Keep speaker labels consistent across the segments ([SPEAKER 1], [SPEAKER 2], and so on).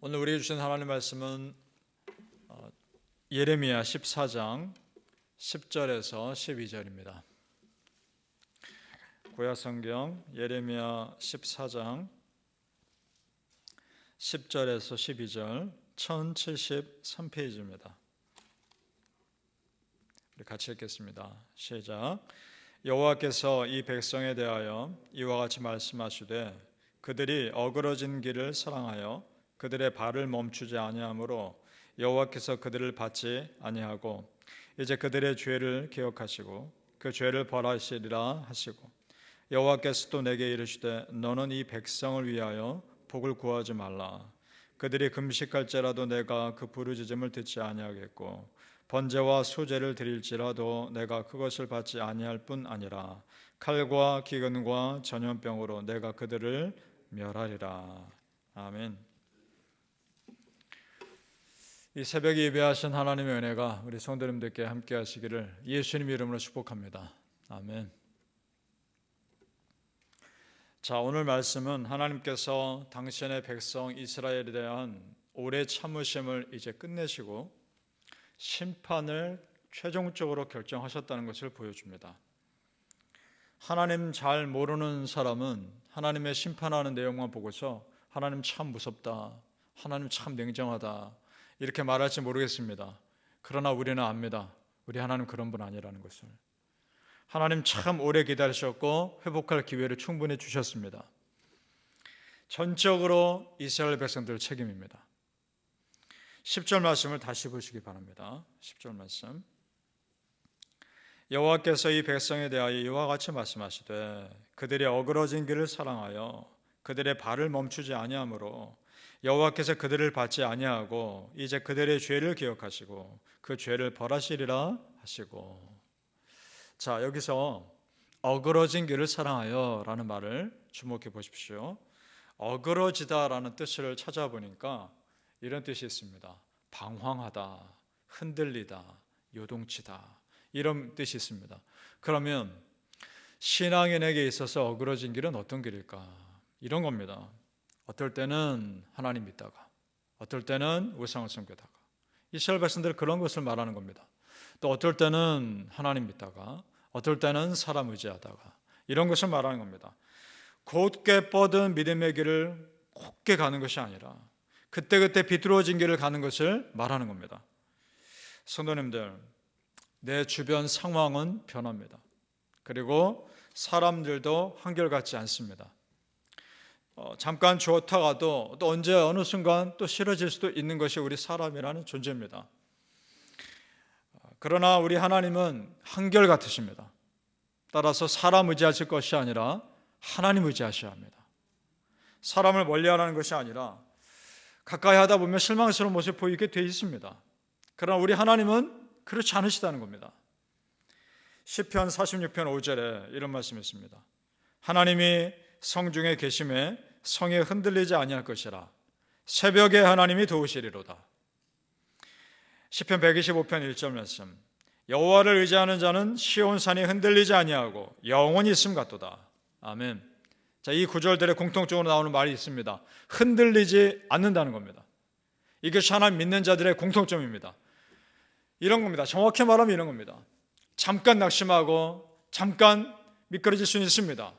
[SPEAKER 1] 오늘 우리에게 주신 하나님의 말씀은 예레미야 14장 10절에서 12절입니다. 구약성경 예레미야 14장 10절에서 12절 1073페이지입니다. 우리 같이 읽겠습니다. 시작. 여호와께서 이 백성에 대하여 이와 같이 말씀하시되 그들이 어그러진 길을 사랑하여 그들의 발을 멈추지 아니하므로 여호와께서 그들을 받지 아니하고 이제 그들의 죄를 기억하시고 그 죄를 벌하시리라 하시고 여호와께서 또 내게 이르시되 너는 이 백성을 위하여 복을 구하지 말라. 그들이 금식할지라도 내가 그 부르짖음을 듣지 아니하겠고 번제와 수제를 드릴지라도 내가 그것을 받지 아니할 뿐 아니라 칼과 기근과 전염병으로 내가 그들을 멸하리라. 아멘. 이 새벽에 예배하신 하나님의 은혜가 우리 성도님들께 함께 하시기를 예수님 이름으로 축복합니다. 아멘. 자, 오늘 말씀은 하나님께서 당신의 백성 이스라엘에 대한 오래 참으심을 이제 끝내시고 심판을 최종적으로 결정하셨다는 것을 보여줍니다. 하나님 잘 모르는 사람은 하나님의 심판하는 내용만 보고서 하나님 참 무섭다, 하나님 참 냉정하다 이렇게 말할지 모르겠습니다. 그러나 우리는 압니다. 우리 하나님 그런 분 아니라는 것을. 하나님 참 오래 기다리셨고 회복할 기회를 충분히 주셨습니다. 전적으로 이스라엘 백성들 책임입니다. 10절 말씀을 다시 보시기 바랍니다. 10절 말씀. 여호와께서 이 백성에 대하여 이와 같이 말씀하시되 그들이 어그러진 길을 사랑하여 그들의 발을 멈추지 아니하므로 여호와께서 그들을 받지 아니하고 이제 그들의 죄를 기억하시고 그 죄를 벌하시리라 하시고. 자, 여기서 어그러진 길을 사랑하여 라는 말을 주목해 보십시오. 어그러지다라는 뜻을 찾아보니까 이런 뜻이 있습니다. 방황하다, 흔들리다, 요동치다 이런 뜻이 있습니다. 그러면 신앙인에게 있어서 어그러진 길은 어떤 길일까? 이런 겁니다. 어떨 때는 하나님 믿다가 어떨 때는 우상을 섬기다가 이스라엘 백성들은 그런 것을 말하는 겁니다. 또 어떨 때는 하나님 믿다가 어떨 때는 사람 의지하다가 이런 것을 말하는 겁니다. 곧게 뻗은 믿음의 길을 곧게 가는 것이 아니라 그때그때 비뚤어진 길을 가는 것을 말하는 겁니다. 성도님들, 내 주변 상황은 변합니다. 그리고 사람들도 한결같지 않습니다. 잠깐 좋다가도 또 언제 어느 순간 또 싫어질 수도 있는 것이 우리 사람이라는 존재입니다. 그러나 우리 하나님은 한결같으십니다. 따라서 사람 의지하실 것이 아니라 하나님 의지하셔야 합니다. 사람을 멀리하라는 것이 아니라 가까이 하다 보면 실망스러운 모습을 보이게 되어 있습니다. 그러나 우리 하나님은 그렇지 않으시다는 겁니다. 시편 46편 5절에 이런 말씀이 있습니다. 하나님이 성중에 계심에 성에 흔들리지 아니할 것이라 새벽에 하나님이 도우시리로다. 시편 125편 1절 말씀. 여호와를 의지하는 자는 시온산이 흔들리지 아니하고 영원히 있음 같도다. 아멘. 자, 이 구절들의 공통적으로 나오는 말이 있습니다. 흔들리지 않는다는 겁니다. 이것이 하나님 믿는 자들의 공통점입니다. 이런 겁니다. 정확히 말하면 이런 겁니다. 잠깐 낙심하고 잠깐 미끄러질 수는 있습니다.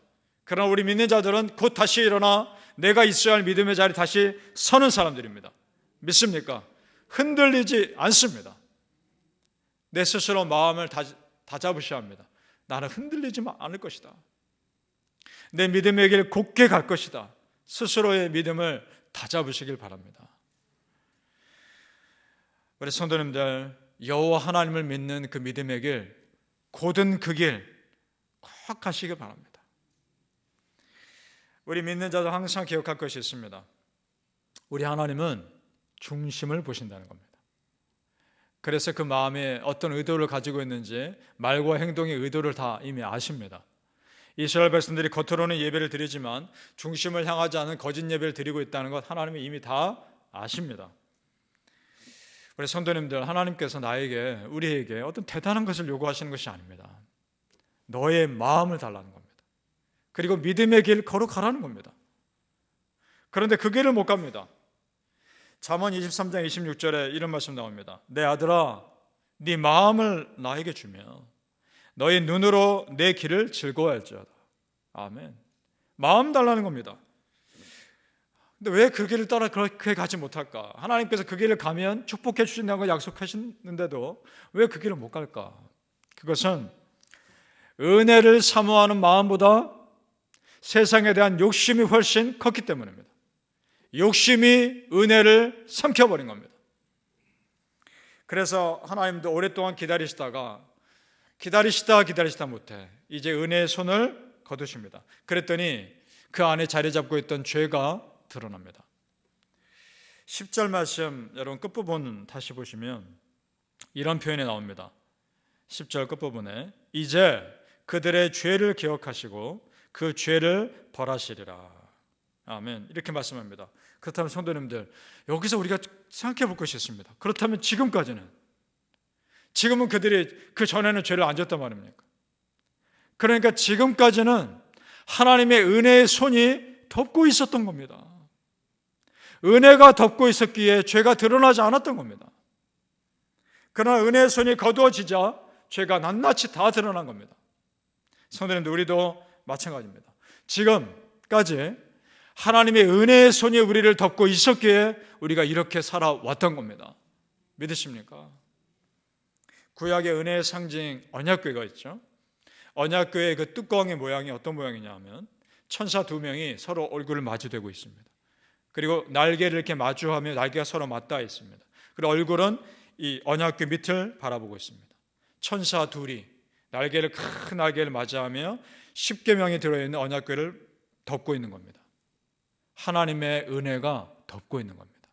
[SPEAKER 1] 그러나 우리 믿는 자들은 곧 다시 일어나 내가 있어야 할 믿음의 자리에 다시 서는 사람들입니다. 믿습니까? 흔들리지 않습니다. 내 스스로 마음을 다잡으셔야 합니다. 나는 흔들리지 않을 것이다. 내 믿음의 길 곧게 갈 것이다. 스스로의 믿음을 다잡으시길 바랍니다. 우리 성도님들, 여호와 하나님을 믿는 그 믿음의 길, 곧은 그 길 꼭 가시길 바랍니다. 우리 믿는 자도 항상 기억할 것이 있습니다. 우리 하나님은 중심을 보신다는 겁니다. 그래서 그 마음에 어떤 의도를 가지고 있는지 말과 행동의 의도를 다 이미 아십니다. 이스라엘 백성들이 겉으로는 예배를 드리지만 중심을 향하지 않은 거짓 예배를 드리고 있다는 것 하나님이 이미 다 아십니다. 우리 성도님들, 하나님께서 우리에게 어떤 대단한 것을 요구하시는 것이 아닙니다. 너의 마음을 달라는 겁니다. 그리고 믿음의 길 걸어가라는 겁니다. 그런데 그 길을 못 갑니다. 잠언 23장 26절에 이런 말씀 나옵니다. 내 아들아, 네 마음을 나에게 주며 너의 눈으로 내 길을 즐거워할지어다. 아멘. 마음 달라는 겁니다. 근데 왜 그 길을 따라 그렇게 가지 못할까? 하나님께서 그 길을 가면 축복해 주신다고 약속하시는데도 왜 그 길을 못 갈까? 그것은 은혜를 사모하는 마음보다 세상에 대한 욕심이 훨씬 컸기 때문입니다. 욕심이 은혜를 삼켜버린 겁니다. 그래서 하나님도 오랫동안 기다리시다 못해 이제 은혜의 손을 거두십니다. 그랬더니 그 안에 자리 잡고 있던 죄가 드러납니다. 10절 말씀 여러분 끝부분 다시 보시면 이런 표현이 나옵니다. 10절 끝부분에 이제 그들의 죄를 기억하시고 그 죄를 벌하시리라. 아멘. 이렇게 말씀합니다. 그렇다면 성도님들, 여기서 우리가 생각해 볼 것이 있습니다. 그렇다면 지금은 그들이 그 전에는 죄를 안 졌단 말입니까? 그러니까 지금까지는 하나님의 은혜의 손이 덮고 있었던 겁니다. 은혜가 덮고 있었기에 죄가 드러나지 않았던 겁니다. 그러나 은혜의 손이 거두어지자 죄가 낱낱이 다 드러난 겁니다. 성도님들, 우리도 마찬가지입니다. 지금까지 하나님의 은혜의 손이 우리를 덮고 있었기에 우리가 이렇게 살아왔던 겁니다. 믿으십니까? 구약의 은혜의 상징 언약궤가 있죠. 언약궤의 그 뚜껑의 모양이 어떤 모양이냐 하면 천사 두 명이 서로 얼굴을 마주대고 있습니다. 그리고 날개를 이렇게 마주하며 날개가 서로 맞닿아 있습니다. 그리고 얼굴은 이 언약궤 밑을 바라보고 있습니다. 천사 둘이 큰 날개를 맞이하며 10계명이 들어있는 언약궤를 덮고 있는 겁니다. 하나님의 은혜가 덮고 있는 겁니다.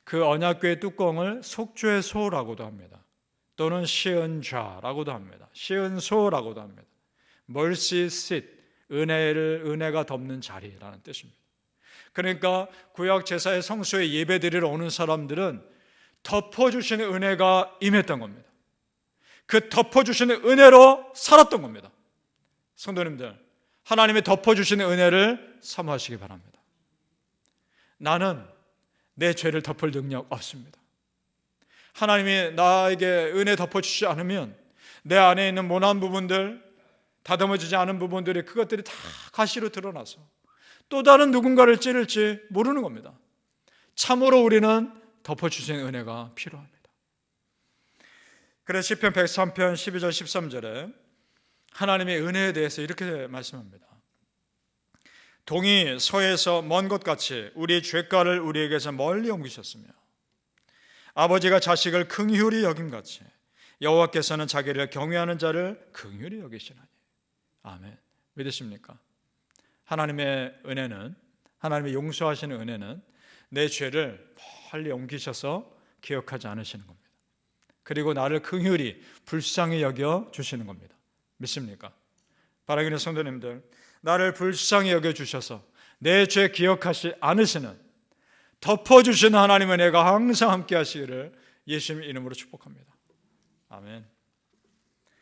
[SPEAKER 1] 그 언약궤의 뚜껑을 속죄의 소라고도 합니다. 또는 시은좌라고도 합니다. 시은소라고도 합니다. mercy seat, 은혜가 덮는 자리라는 뜻입니다. 그러니까 구약 제사의 성소에 예배드리러 오는 사람들은 덮어주시는 은혜가 임했던 겁니다. 그 덮어주시는 은혜로 살았던 겁니다. 성도님들, 하나님의 덮어주시는 은혜를 사모하시기 바랍니다. 나는 내 죄를 덮을 능력 없습니다. 하나님이 나에게 은혜 덮어주시지 않으면 내 안에 있는 모난 부분들, 다듬어지지 않은 부분들이 그것들이 다 가시로 드러나서 또 다른 누군가를 찌를지 모르는 겁니다. 참으로 우리는 덮어주시는 은혜가 필요합니다. 그래서 시편 103편 12절 13절에 하나님의 은혜에 대해서 이렇게 말씀합니다. 동이 서에서 먼 것 같이 우리 죄가를 우리에게서 멀리 옮기셨으며 아버지가 자식을 긍휼히 여김같이 여호와께서는 자기를 경외하는 자를 긍휼히 여기시나니. 아멘. 믿으십니까? 하나님의 은혜는, 하나님의 용서하시는 은혜는 내 죄를 멀리 옮기셔서 기억하지 않으시는 겁니다. 그리고 나를 긍휼히 불쌍히 여겨 주시는 겁니다. 믿습니까? 바라기는 성도님들, 나를 불쌍히 여겨 주셔서 내 죄 기억하지 않으시는, 덮어주시는 하나님의 은혜가 항상 함께 하시기를 예수님 이름으로 축복합니다. 아멘.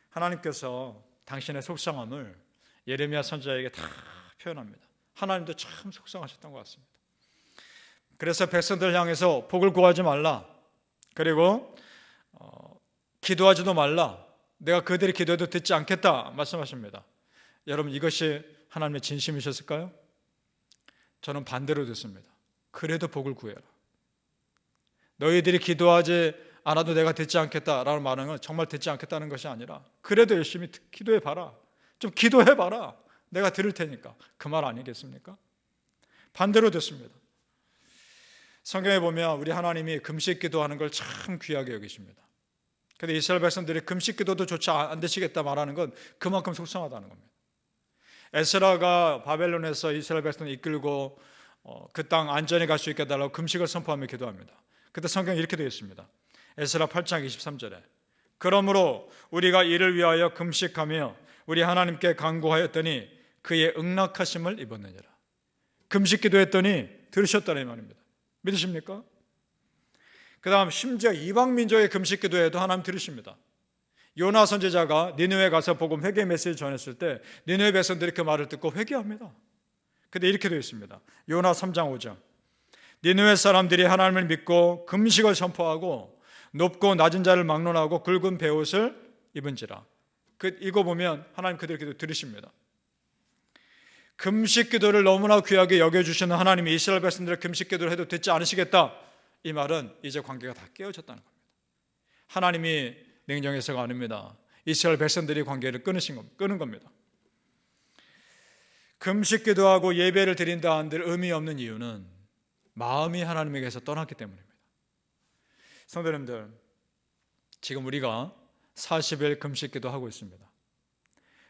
[SPEAKER 1] 하나님께서 당신의 속상함을 예레미야 선지자에게 다 표현합니다. 하나님도 참 속상하셨던 것 같습니다. 그래서 백성들 향해서 복을 구하지 말라, 그리고 기도하지도 말라, 내가 그들이 기도해도 듣지 않겠다 말씀하십니다. 여러분, 이것이 하나님의 진심이셨을까요? 저는 반대로 듣습니다. 그래도 복을 구해라. 너희들이 기도하지 않아도 내가 듣지 않겠다라는 말은 정말 듣지 않겠다는 것이 아니라 그래도 열심히 기도해봐라, 좀 기도해봐라, 내가 들을 테니까, 그 말 아니겠습니까? 반대로 듣습니다. 성경에 보면 우리 하나님이 금식 기도하는 걸 참 귀하게 여기십니다. 그런데 이스라엘 백성들이 금식 기도도 조차 안 되시겠다 말하는 건 그만큼 속상하다는 겁니다. 에스라가 바벨론에서 이스라엘 백성을 이끌고 그 땅 안전히 갈 수 있게 해달라고 금식을 선포하며 기도합니다. 그때 성경에 이렇게 되어 있습니다. 에스라 8장 23절에 그러므로 우리가 이를 위하여 금식하며 우리 하나님께 간구하였더니 그의 응낙하심을 입었느니라. 금식 기도했더니 들으셨다는 말입니다. 믿으십니까? 그 다음 심지어 이방 민족의 금식 기도에도 하나님 들으십니다. 요나 선지자가 니느웨에 가서 복음 회개 메시지를 전했을 때 니느웨 백성들이 그 말을 듣고 회개합니다. 근데 이렇게 되어 있습니다. 요나 3장 5절 니느웨 사람들이 하나님을 믿고 금식을 선포하고 높고 낮은 자를 막론하고 굵은 베옷을 입은지라. 이거 보면 하나님 그들 기도 들으십니다. 금식 기도를 너무나 귀하게 여겨주시는 하나님이 이스라엘 백성들의 금식 기도를 해도 듣지 않으시겠다. 이 말은 이제 관계가 다 깨어졌다는 겁니다. 하나님이 냉정해서가 아닙니다. 이스라엘 백성들이 관계를 끊은 겁니다. 금식 기도하고 예배를 드린다 한들 의미 없는 이유는 마음이 하나님에게서 떠났기 때문입니다. 성도님들, 지금 우리가 40일 금식 기도하고 있습니다.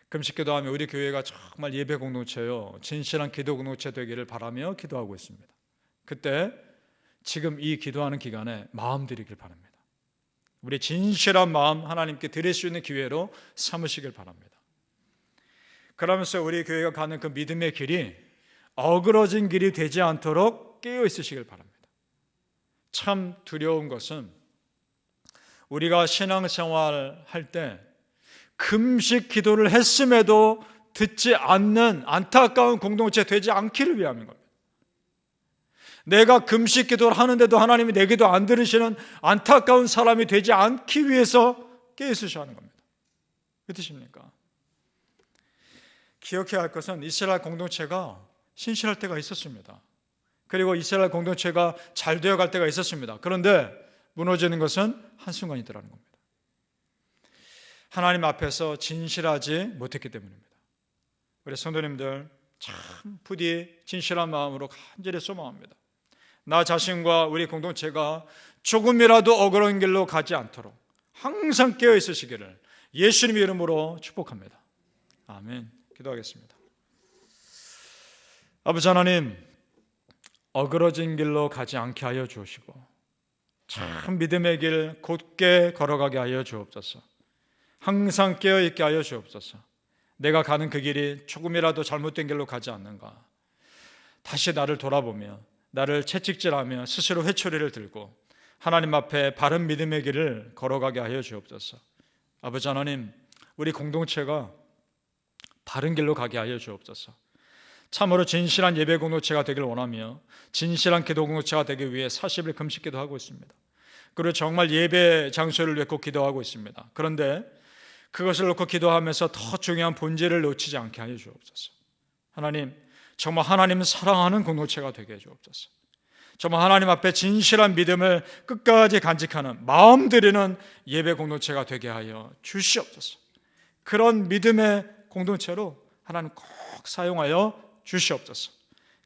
[SPEAKER 1] 금식 기도하며 우리 교회가 정말 예배 공동체요, 진실한 기도 공동체 되기를 바라며 기도하고 있습니다. 그때 지금 이 기도하는 기간에 마음 드리길 바랍니다. 우리 진실한 마음 하나님께 드릴 수 있는 기회로 삼으시길 바랍니다. 그러면서 우리 교회가 가는 그 믿음의 길이 어그러진 길이 되지 않도록 깨어 있으시길 바랍니다. 참 두려운 것은 우리가 신앙생활 할 때 금식 기도를 했음에도 듣지 않는 안타까운 공동체 되지 않기를 위함인 겁니다. 내가 금식 기도를 하는데도 하나님이 내 기도 안 들으시는 안타까운 사람이 되지 않기 위해서 깨어있으셔야 하는 겁니다. 어떠십니까? 기억해야 할 것은 이스라엘 공동체가 신실할 때가 있었습니다. 그리고 이스라엘 공동체가 잘 되어갈 때가 있었습니다. 그런데 무너지는 것은 한순간이더라는 겁니다. 하나님 앞에서 진실하지 못했기 때문입니다. 우리 성도님들 참 부디 진실한 마음으로 간절히 소망합니다. 나 자신과 우리 공동체가 조금이라도 어그러운 길로 가지 않도록 항상 깨어 있으시기를 예수님의 이름으로 축복합니다. 아멘. 기도하겠습니다. 아버지 하나님, 어그러진 길로 가지 않게 하여 주시고 참 믿음의 길 곧게 걸어가게 하여 주옵소서. 항상 깨어있게 하여 주옵소서. 내가 가는 그 길이 조금이라도 잘못된 길로 가지 않는가, 다시 나를 돌아보며 나를 채찍질하며 스스로 회초리를 들고 하나님 앞에 바른 믿음의 길을 걸어가게 하여 주옵소서. 아버지 하나님, 우리 공동체가 바른 길로 가게 하여 주옵소서. 참으로 진실한 예배 공동체가 되길 원하며 진실한 기도 공동체가 되기 위해 40일 금식 기도하고 있습니다. 그리고 정말 예배 장소를 놓고 기도하고 있습니다. 그런데 그것을 놓고 기도하면서 더 중요한 본질을 놓치지 않게 하여 주옵소서. 하나님, 정말 하나님 사랑하는 공동체가 되게 해 주옵소서. 정말 하나님 앞에 진실한 믿음을 끝까지 간직하는 마음 드리는 예배 공동체가 되게 하여 주시옵소서. 그런 믿음의 공동체로 하나님 꼭 사용하여 주시옵소서.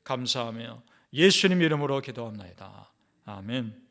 [SPEAKER 1] 감사하며 예수님 이름으로 기도합나이다. 아멘.